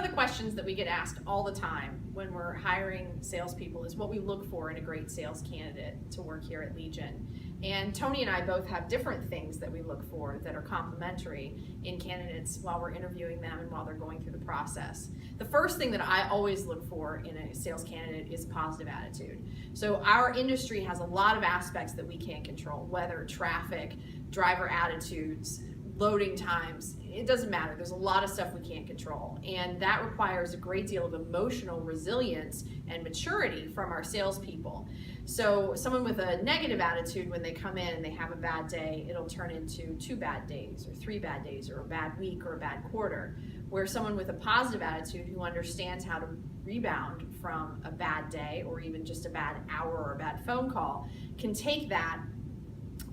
the questions that we get asked all the time when we're hiring salespeople is what we look for in a great sales candidate to work here at Legion. And Tony and I both have different things that we look for that are complementary in candidates while we're interviewing them and while they're going through the process. The first thing that I always look for in a sales candidate is positive attitude. So our industry has a lot of aspects that we can't control, weather, traffic, driver attitudes, loading times. It doesn't matter. There's a lot of stuff we can't control. And that requires a great deal of emotional resilience and maturity from our salespeople. So someone with a negative attitude, when they come in and they have a bad day, it'll turn into 2 bad days or 3 bad days or a bad week or a bad quarter. Where someone with a positive attitude who understands how to rebound from a bad day or even just a bad hour or a bad phone call can take that,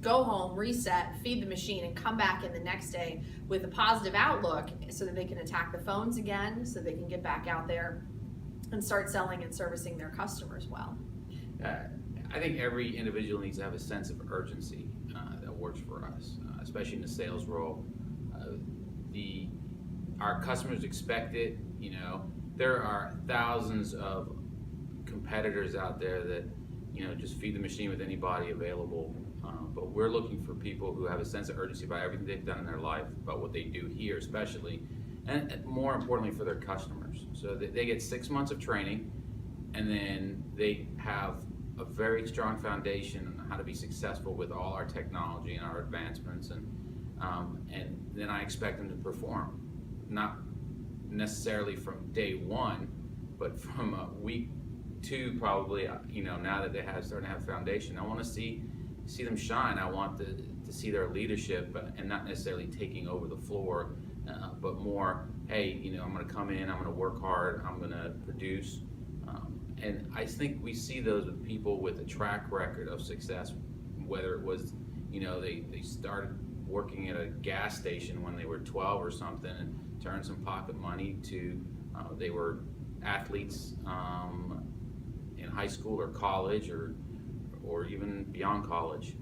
go home, reset, feed the machine, and come back in the next day with a positive outlook so that they can attack the phones again, so they can get back out there and start selling and servicing their customers well. I think every individual needs to have a sense of urgency that works for us, especially in the sales role. Our customers expect it. You know, there are thousands of competitors out there that, you know, just feed the machine with anybody available. But we're looking for people who have a sense of urgency about everything they've done in their life, about what they do here especially, and more importantly for their customers. So they get 6 months of training, and then they have a very strong foundation on how to be successful with all our technology and our advancements, and then I expect them to perform, not necessarily from day one, but from week 2 probably. You know, now that they starting to have foundation, I want to see them shine. I want to see their leadership, and not necessarily taking over the floor, but more, hey, you know, I'm going to come in, I'm going to work hard, I'm going to produce. And I think we see those with people with a track record of success, whether it was, you know, they started working at a gas station when they were 12 or something and turned some pocket money to they were athletes in high school or college or even beyond college.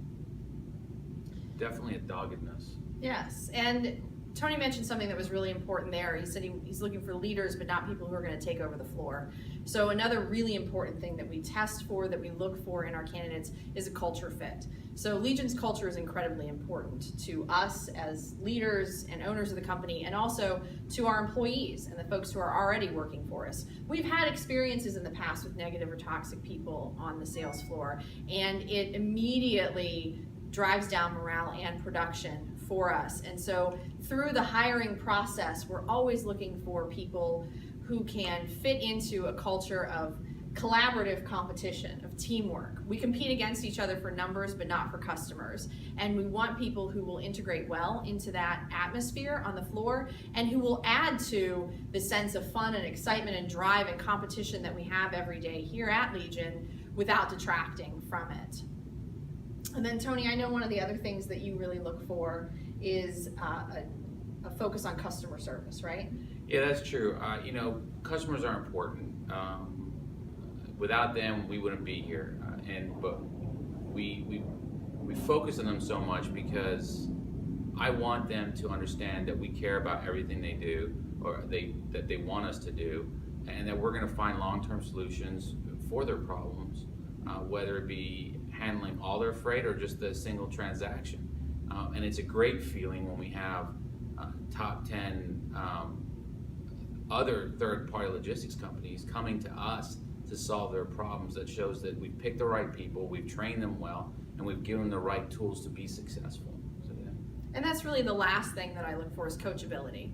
Definitely a doggedness. Yes, and Tony mentioned something that was really important there. He said he's looking for leaders, but not people who are going to take over the floor. So another really important thing that we test for, that we look for in our candidates, is a culture fit. So Legion's culture is incredibly important to us as leaders and owners of the company, and also to our employees and the folks who are already working for us. We've had experiences in the past with negative or toxic people on the sales floor, and it immediately drives down morale and production for us. And so through the hiring process, we're always looking for people who can fit into a culture of collaborative competition, of teamwork. We compete against each other for numbers, but not for customers. And we want people who will integrate well into that atmosphere on the floor, and who will add to the sense of fun and excitement and drive and competition that we have every day here at Legion without detracting from it. And then Tony, I know one of the other things that you really look for is a focus on customer service, right? Yeah, that's true. You know, customers are important. Without them, we wouldn't be here. But we focus on them so much because I want them to understand that we care about everything they do, or that they want us to do, and that we're going to find long-term solutions for their problems, whether it be handling all their freight or just a single transaction. And it's a great feeling when we have top 10 other third-party logistics companies coming to us to solve their problems. That shows that we've picked the right people, we've trained them well, and we've given them the right tools to be successful. So, yeah. And that's really the last thing that I look for, is coachability.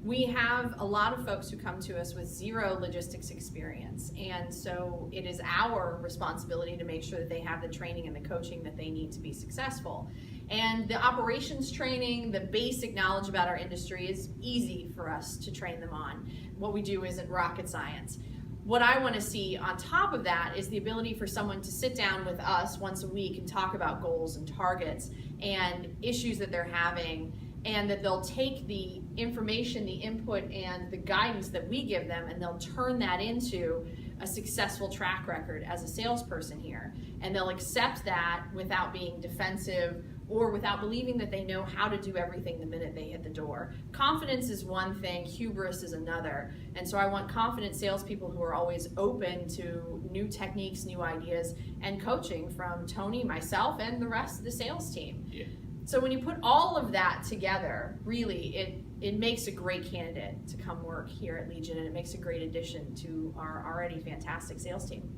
We have a lot of folks who come to us with zero logistics experience, and so it is our responsibility to make sure that they have the training and the coaching that they need to be successful. And the operations training, the basic knowledge about our industry, is easy for us to train them on. What we do isn't rocket science. What I want to see on top of that is the ability for someone to sit down with us once a week and talk about goals and targets and issues that they're having, and that they'll take the information, the input, and the guidance that we give them, and they'll turn that into a successful track record as a salesperson here. And they'll accept that without being defensive or without believing that they know how to do everything the minute they hit the door. Confidence is one thing, hubris is another. And so I want confident salespeople who are always open to new techniques, new ideas, and coaching from Tony, myself, and the rest of the sales team. Yeah. So when you put all of that together, really, it makes a great candidate to come work here at Legion, and it makes a great addition to our already fantastic sales team.